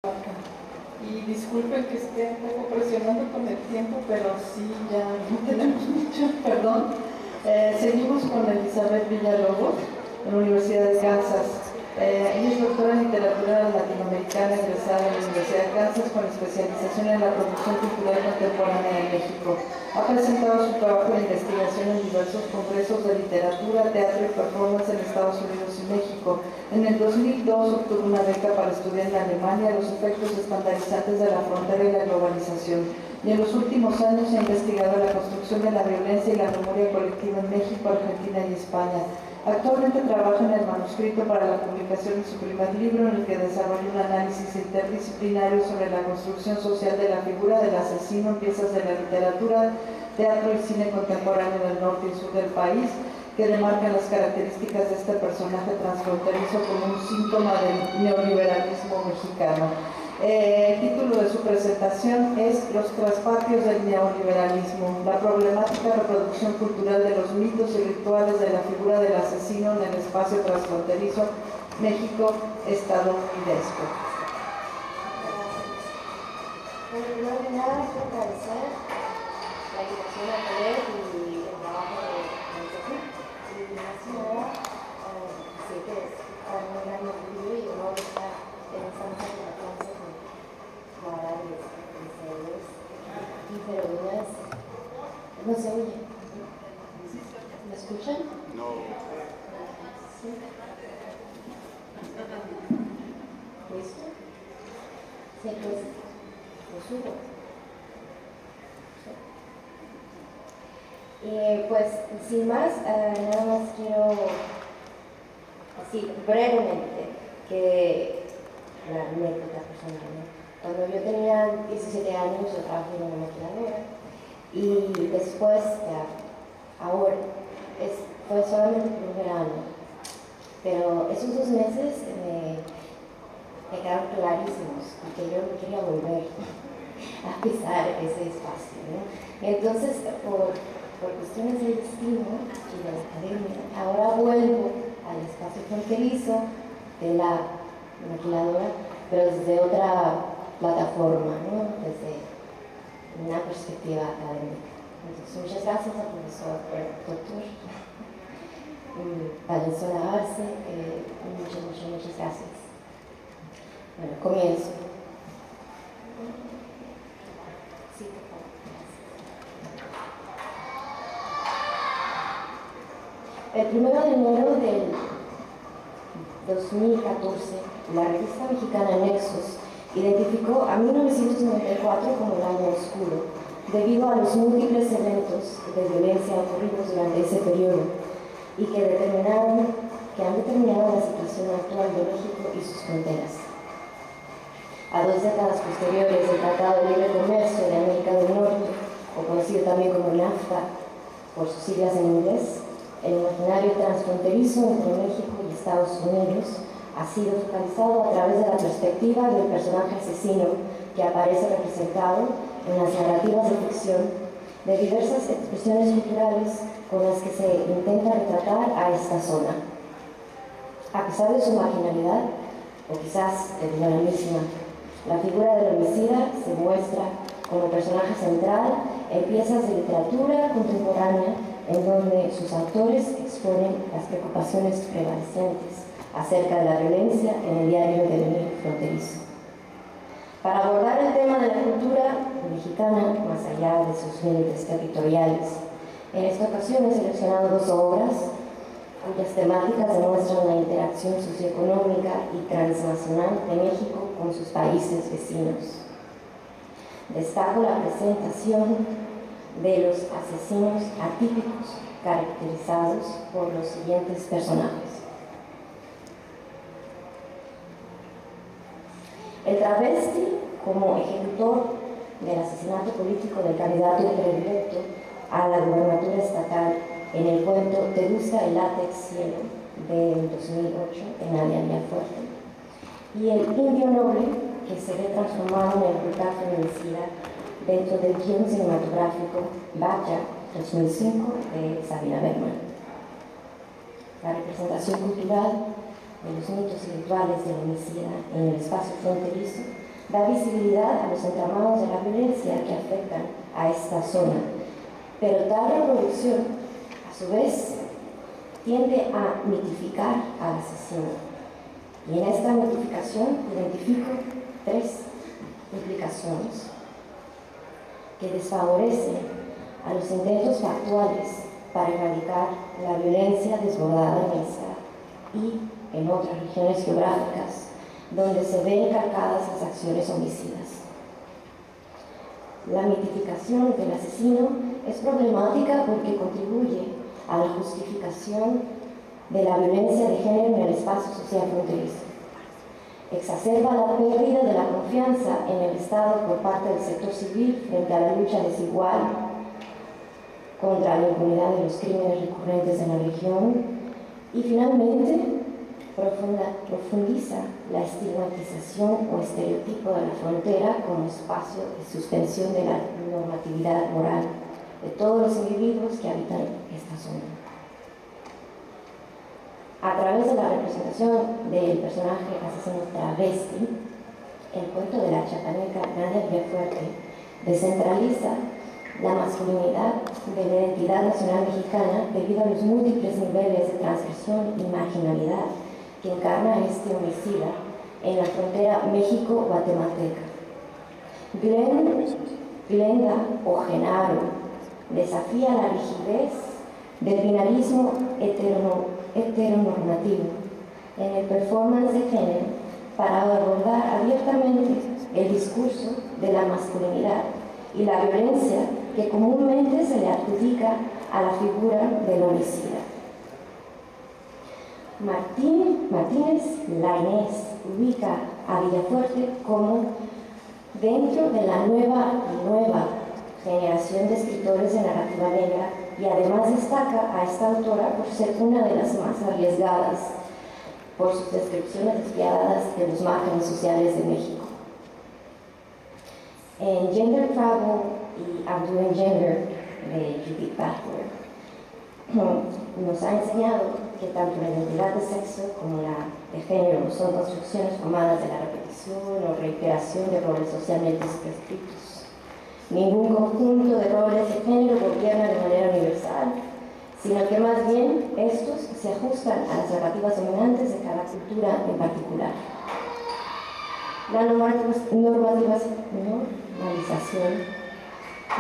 Y disculpen que esté un poco presionando con el tiempo, pero sí, ya no tenemos mucho, perdón. Seguimos con Elizabeth Villalobos, de la Universidad de Kansas. Ella es doctora en literatura latinoamericana, egresada de la Universidad de Kansas con especialización en la producción cultural contemporánea en México. Ha presentado su trabajo de investigación en diversos congresos de literatura, teatro y performance en Estados Unidos y México. En el 2002 obtuvo una beca para estudiar en Alemania los efectos estandarizantes de la frontera y la globalización. Y en los últimos años ha investigado la construcción de la violencia y la memoria colectiva en México, Argentina y España. Actualmente trabaja en el manuscrito para la publicación de su primer libro, en el que desarrolla un análisis interdisciplinario sobre la construcción social de la figura del asesino en piezas de la literatura, teatro y cine contemporáneo del norte y sur del país, que demarcan las características de este personaje transfronterizo como un síntoma del neoliberalismo mexicano. El título de su presentación es Los traspatios del neoliberalismo, la problemática reproducción cultural de los mitos y rituales de la figura del asesino en el espacio transfronterizo México-estadounidense. Bueno, primero que nada, quiero agradecer la invitación a leer y el trabajo de Sofía. Y más que nada, sí que es para un gran orgullo y honor estar en esta mesa de la clase con mis seres aquí, pero no se oye. ¿Me escuchan? No. Sí. ¿Listo? Sí, pues lo subo. Pues sin más, nada más quiero decir brevemente que una anécdota personal, ¿no? Cuando yo tenía 17 años yo trabajé en una maquiladora y después, ahora, fue solamente por un verano, pero esos 2 meses me quedaron clarísimos porque yo no quería volver a pisar ese espacio, ¿no? Entonces, por cuestiones del destino y de la academia, ahora vuelvo al espacio fronterizo de la maquiladora, pero desde otra plataforma, ¿no? Desde una perspectiva académica. Entonces, muchas gracias al profesor, doctor Valenzuela Arce, muchas gracias. Bueno, comienzo. Sí, por favor. El 1 de enero del 2014, la revista mexicana Nexos identificó a 1994 como el año oscuro, debido a los múltiples eventos de violencia ocurridos durante ese periodo y que han determinado la situación actual de México y sus fronteras. A 2 décadas posteriores, el Tratado de Libre Comercio de América del Norte, o conocido también como NAFTA, por sus siglas en inglés, el imaginario transfronterizo entre México y Estados Unidos ha sido focalizado a través de la perspectiva del personaje asesino que aparece representado en las narrativas de ficción de diversas expresiones culturales con las que se intenta retratar a esta zona. A pesar de su marginalidad, o quizás de la misma, la figura del homicida se muestra como personaje central en piezas de literatura contemporánea en donde sus autores exponen las preocupaciones prevalecientes acerca de la violencia en el diario devenir fronterizo. Para abordar el tema de la cultura mexicana, más allá de sus límites territoriales, en esta ocasión he seleccionado 2 obras cuyas temáticas demuestran la interacción socioeconómica y transnacional de México con sus países vecinos. Destaco la presentación de los asesinos atípicos, caracterizados por los siguientes personajes. El travesti como ejecutor del asesinato político del candidato predilecto a la gubernatura estatal en el cuento Te gusta el látex cielo del 2008 en Alia Villafuerte, y el indio noble que se ve transformado en el brutal feminicida dentro del guion cinematográfico Vaya 2005 de Sabina Berman. La representación cultural de los mitos y rituales del homicida en el espacio fronterizo da visibilidad a los entramados de la violencia que afectan a esta zona, pero tal reproducción, a su vez, tiende a mitificar al asesino. Y en esta mitificación identifico 3 implicaciones que desfavorecen a los intentos factuales para erradicar la violencia desbordada en esta y en otras regiones geográficas donde se ven calcadas las acciones homicidas. La mitificación del asesino es problemática porque contribuye a la justificación de la violencia de género en el espacio social fronterizo. Exacerba la pérdida de la confianza en el Estado por parte del sector civil frente a la lucha desigual contra la impunidad de los crímenes recurrentes en la región y finalmente profundiza la estigmatización o estereotipo de la frontera como espacio de suspensión de la normatividad moral de todos los individuos que habitan esta zona. A través de la representación del personaje asesino travesti, el cuento de la chapaneca Nadia Villafuerte descentraliza la masculinidad de la identidad nacional mexicana debido a los múltiples niveles de transgresión y marginalidad que encarna este homicida en la frontera México-Guatemalteca. Glenda o Genaro desafía la rigidez del binarismo heteronormativo en el performance de género para abordar abiertamente el discurso de la masculinidad y la violencia que comúnmente se le adjudica a la figura del homicida. Martínez Lainez ubica a Villafuerte como dentro de la nueva generación de escritores de narrativa negra y además destaca a esta autora por ser una de las más arriesgadas por sus descripciones despiadadas de los márgenes sociales de México. En Gender Travel y Abdul Gender de Judith Butler nos ha enseñado que tanto la identidad de sexo como la de género son construcciones formadas de la repetición o reiteración de roles socialmente prescritos. Ningún conjunto de roles de género gobierna de manera universal, sino que más bien estos se ajustan a las narrativas dominantes de cada cultura en particular. La normalización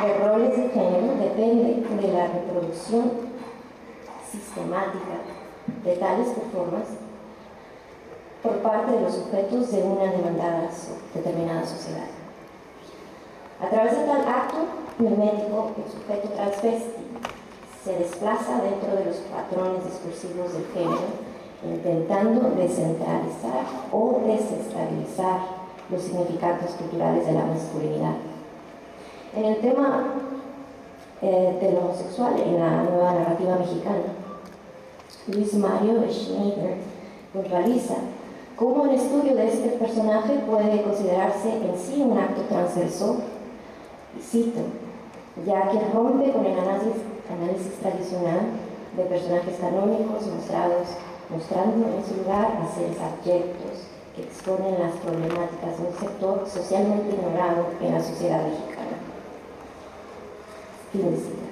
de roles de género depende de la reproducción sistemática de tales performances por parte de los sujetos de una determinada sociedad. A través de tal acto mimético, el sujeto transvesti se desplaza dentro de los patrones discursivos del género, intentando descentralizar o desestabilizar los significantes culturales de la masculinidad. En el tema de lo homosexual en la nueva narrativa mexicana, Luis Mario Schneider puntualiza cómo el estudio de este personaje puede considerarse en sí un acto transgresor, y cito, ya que rompe con el análisis tradicional de personajes canónicos mostrando en su lugar a seres abyectos que exponen las problemáticas de un sector socialmente ignorado en la sociedad mexicana. Fin de cita.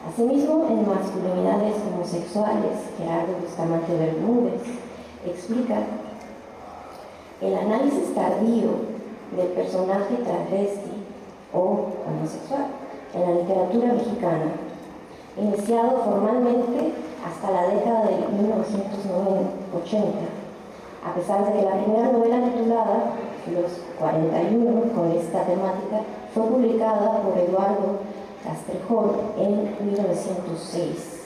Asimismo, en Masculinidades Homosexuales, Gerardo Bustamante Bermúdez explica el análisis tardío del personaje travesti o homosexual en la literatura mexicana, iniciado formalmente hasta la década de 1980, a pesar de que la primera novela titulada Los 41 con esta temática fue publicada por Eduardo Castrejón en 1906.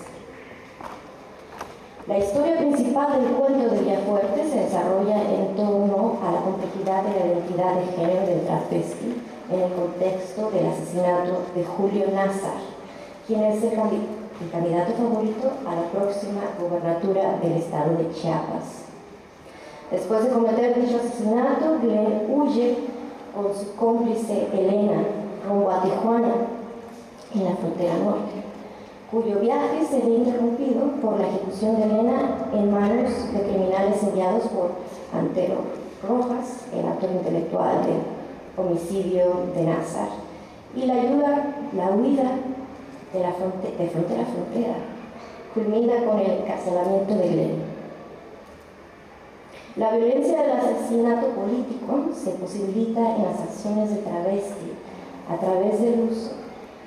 La historia principal del cuento de Villafuerte se desarrolla en torno a la complejidad de la identidad de género del travesti en el contexto del asesinato de Julio Nazar, quien es el candidato favorito a la próxima gobernatura del estado de Chiapas. Después de cometer dicho asesinato, Glenn huye con su cómplice Elena rumbo a Tijuana, en la frontera norte, cuyo viaje se ve interrumpido por la ejecución de Elena en manos de criminales enviados por Antero Rojas, el autor intelectual del homicidio de Nazar, y la huida de frontera a frontera culmina con el encarcelamiento de Glenn. La violencia del asesinato político se posibilita en las acciones de travesti a través del uso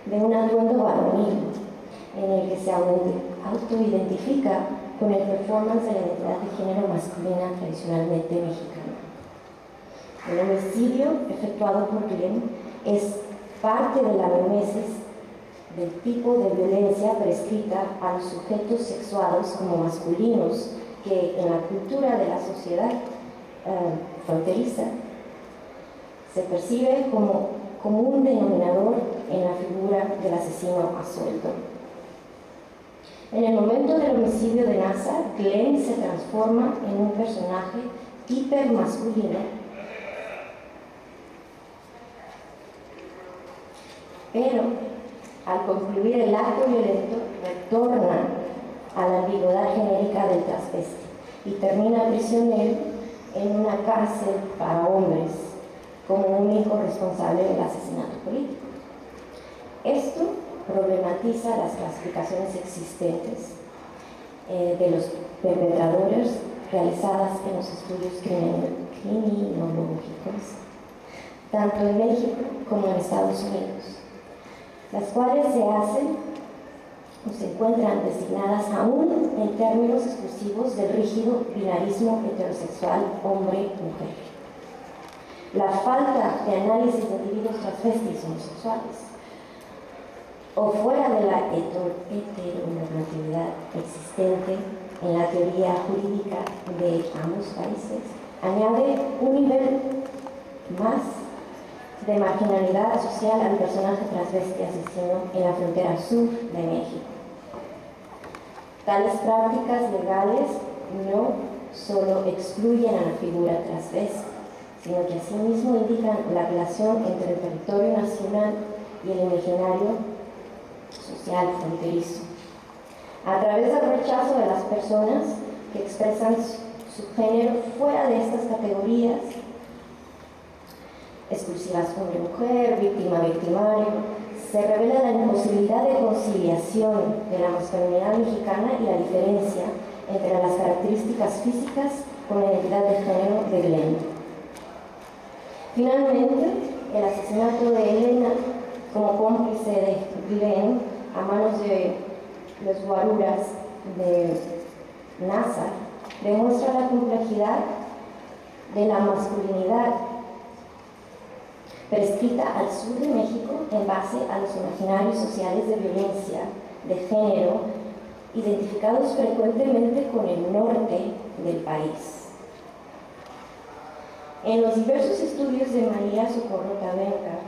de un atuendo varonil en el que se autoidentifica con el performance de la identidad de género masculina tradicionalmente mexicana. El homicidio efectuado por Glenn es parte de la mimesis del tipo de violencia prescrita a los sujetos sexuados como masculinos que en la cultura de la sociedad fronteriza se percibe como un denominador en la figura del asesino a sueldo. En el momento del homicidio de Nazar, Glenn se transforma en un personaje hipermasculino, pero al concluir el acto violento retorna a la ambigüedad genérica del transvesti y termina prisionero en una cárcel para hombres como único responsable del asesinato político. Esto problematiza las clasificaciones existentes de los perpetradores realizadas en los estudios criminológicos, tanto en México como en Estados Unidos, las cuales se encuentran designadas aún en términos exclusivos del rígido binarismo heterosexual hombre-mujer. La falta de análisis de individuos transvestis homosexuales o fuera de la heteronormatividad existente en la teoría jurídica de ambos países añade un nivel más de marginalidad social al personaje transvesti asesino en la frontera sur de México. Tales prácticas legales no solo excluyen a la figura transvesti, sino que asimismo indican la relación entre el territorio nacional y el imaginario social fronterizo. A través del rechazo de las personas que expresan su género fuera de estas categorías, exclusivas hombre-mujer, víctima-victimario, se revela la imposibilidad de conciliación de la masculinidad mexicana y la diferencia entre las características físicas con la identidad de género de Glenn. Finalmente, el asesinato de Elena como cómplice de Glenn a manos de los guaruras de Nazar demuestra la complejidad de la masculinidad prescrita al sur de México en base a los imaginarios sociales de violencia de género identificados frecuentemente con el norte del país. En los diversos estudios de María Socorro Tabenca,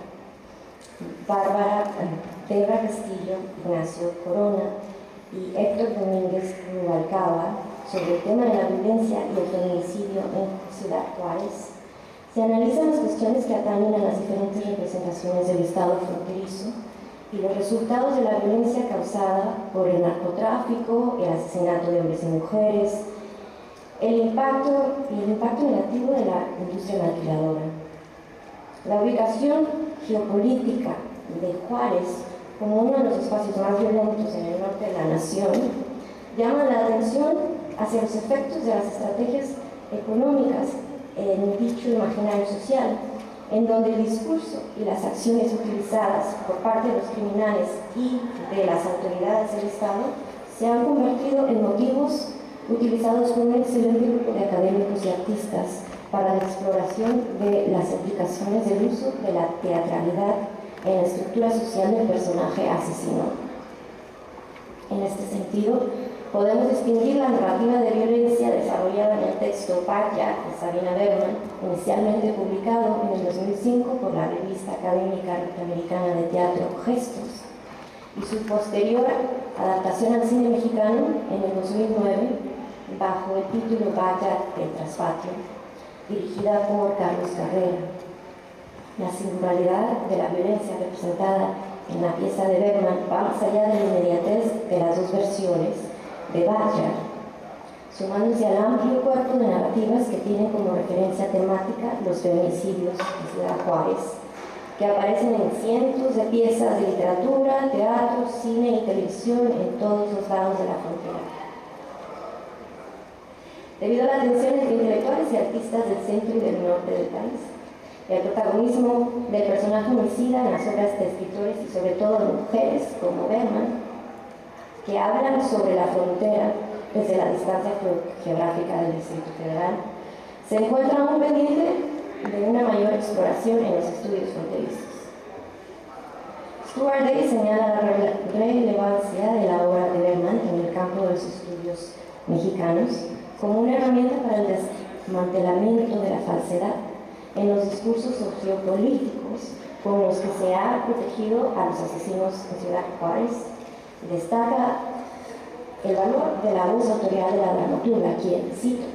Debra Castillo, Ignacio Corona y Héctor Domínguez Rubalcaba sobre el tema de la violencia y el feminicidio en Ciudad Juárez, se analizan las cuestiones que atañen a las diferentes representaciones del Estado fronterizo y los resultados de la violencia causada por el narcotráfico, el asesinato de hombres y mujeres, el impacto negativo de la industria maquiladora. La ubicación geopolítica de Juárez como uno de los espacios más violentos en el norte de la nación llama la atención hacia los efectos de las estrategias económicas en dicho imaginario social, en donde el discurso y las acciones utilizadas por parte de los criminales y de las autoridades del Estado se han convertido en motivos utilizados por un excelente grupo de académicos y artistas para la exploración de las implicaciones del uso de la teatralidad en la estructura social del personaje asesino. En este sentido, podemos distinguir la narrativa de violencia desarrollada en el texto Patria de Sabina Berman, inicialmente publicado en el 2005 por la revista académica norteamericana de teatro Gestos, y su posterior adaptación al cine mexicano en el 2009 bajo el título Patria del Traspatio, dirigida por Carlos Carrera. La singularidad de la violencia representada en la pieza de Berman va más allá de la inmediatez de las dos versiones de Bachelard. sumándose al amplio cuerpo de narrativas que tienen como referencia temática los feminicidios de Ciudad Juárez, que aparecen en cientos de piezas de literatura, teatro, cine y televisión en todos los lados de la frontera. Debido a la tensión entre intelectuales y artistas del centro y del norte del país, el protagonismo del personaje homicida en las obras de escritores y sobre todo de mujeres como Bergman, que hablan sobre la frontera desde la distancia geográfica del Distrito Federal, se encuentra aún pendiente de una mayor exploración en los estudios fronterizos. Stuart Day señala la relevancia de la obra de Bergman en el campo de los estudios mexicanos como una herramienta para el desmantelamiento de la falsedad en los discursos sociopolíticos con los que se ha protegido a los asesinos en Ciudad Juárez. Destaca el valor de la voz autorial de la dramaturga, quien, cito,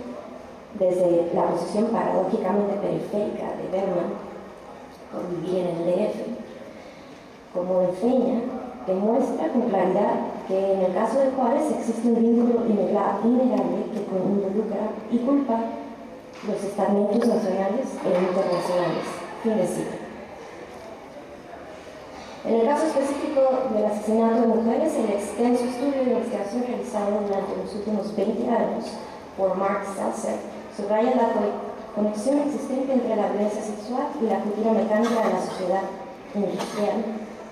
desde la posición paradójicamente periférica de Bergman, por vivir en el DF, como enseña, demuestra con claridad que en el caso de Juárez existe un vínculo innegable que involucra y culpa los estamentos nacionales e internacionales. Fin de cita. En el caso específico del asesinato de mujeres, el extenso estudio de investigación realizado durante los últimos 20 años por Mark Seltzer subraya la conexión existente entre la violencia sexual y la cultura mecánica de la sociedad industrial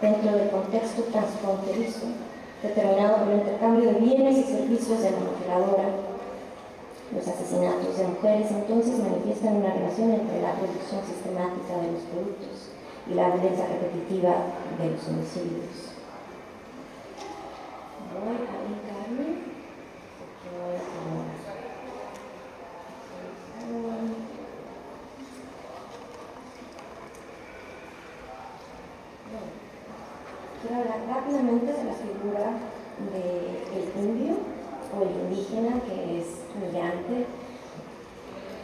dentro del contexto transfronterizo determinado por el intercambio de bienes y servicios de maquiladora. Los asesinatos de mujeres entonces manifiestan una relación entre la producción sistemática de los productos y la violencia repetitiva de los homicidios. Voy a brincarme porque voy a terminar. Quiero hablar rápidamente de la figura del indio o el indígena que es migrante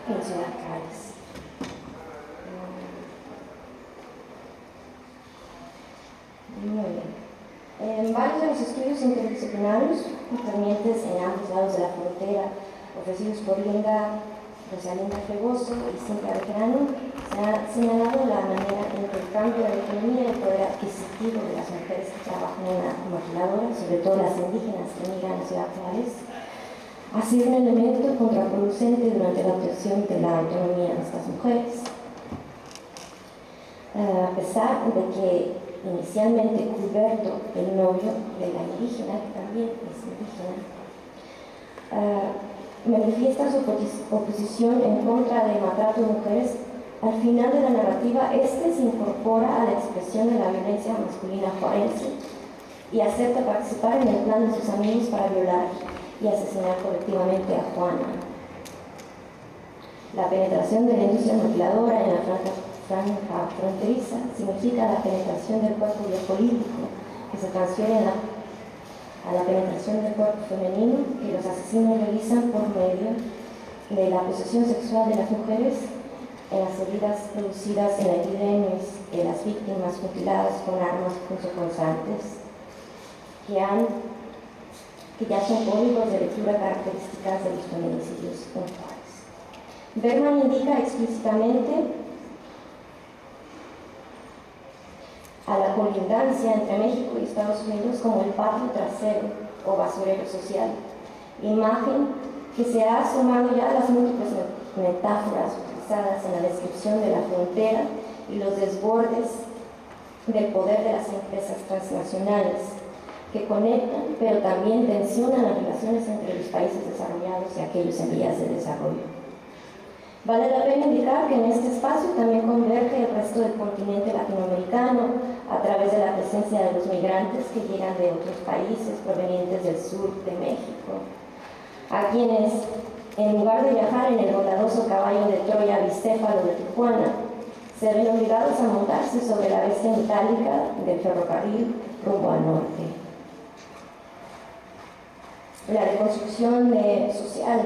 en Ciudad Juárez. Muy bien. En varios de los estudios interdisciplinarios concernientes en ambos lados de la frontera, ofrecidos por Rosalinda Fregoso y Cintia Bejarano, se ha señalado la manera en que el cambio de la economía y el poder adquisitivo de las mujeres que trabajan en la maquiladora, sobre todo las indígenas que migran a Ciudad Juárez, ha sido un elemento contraproducente durante la obtención de la autonomía de estas mujeres. A pesar de que inicialmente Culberto, el novio de la indígena, que también es indígena, manifiesta su oposición en contra del maltrato de mujeres, al final de la narrativa, este se incorpora a la expresión de la violencia masculina juarense y acepta participar en el plan de sus amigos para violar y asesinar colectivamente a Juana. La penetración de la industria maquiladora en la franja fronteriza significa la penetración del cuerpo biopolítico que se transfiere a la penetración del cuerpo femenino que los asesinos realizan por medio de la posesión sexual de las mujeres en las heridas producidas en la epidermis de las víctimas mutiladas con armas punzocortantes que ya son códigos de lectura características de los feminicidios puntuales. Bergman indica explícitamente a la colindancia entre México y Estados Unidos como el patio trasero o basurero social, imagen que se ha sumado ya a las múltiples metáforas utilizadas en la descripción de la frontera y los desbordes del poder de las empresas transnacionales que conectan, pero también tensionan las relaciones entre los países desarrollados y aquellos en vías de desarrollo. Vale la pena indicar que en este espacio también converge el resto del continente latinoamericano a través de la presencia de los migrantes que llegan de otros países provenientes del sur de México, a quienes, en lugar de viajar en el bondadoso caballo de Troya bicéfalo de Tijuana, se ven obligados a montarse sobre la bestia metálica del ferrocarril rumbo al norte. La reconstrucción social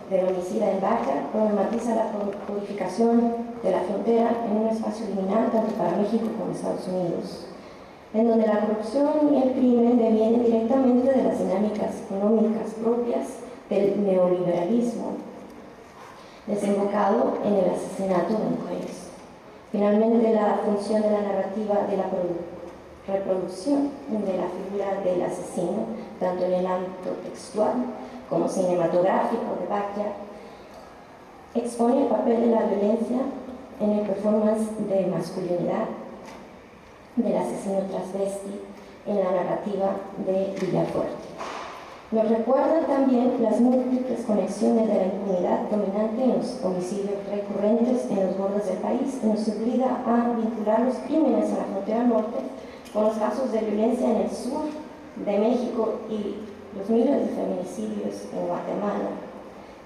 del homicida en Baja problematiza la codificación de la frontera en un espacio liminal tanto para México como Estados Unidos, en donde la corrupción y el crimen devienen directamente de las dinámicas económicas propias del neoliberalismo, desembocado en el asesinato de mujeres. Finalmente, la función de la narrativa de la reproducción de la figura del asesino, tanto en el ámbito textual como cinematográfico de Baccarat, expone el papel de la violencia en el performance de masculinidad del asesino transvesti en la narrativa de Villafuerte. Nos recuerdan también las múltiples conexiones de la impunidad dominante en los homicidios recurrentes en los bordes del país y nos obliga a vincular los crímenes en la frontera norte con los casos de violencia en el sur de México y los miles de feminicidios en Guatemala,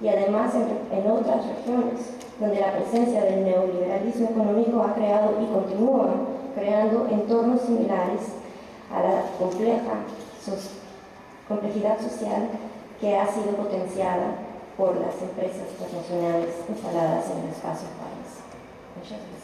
y además en otras regiones donde la presencia del neoliberalismo económico ha creado y continúa creando entornos similares a la complejidad social que ha sido potenciada por las empresas transnacionales instaladas en el espacio país. Muchas gracias.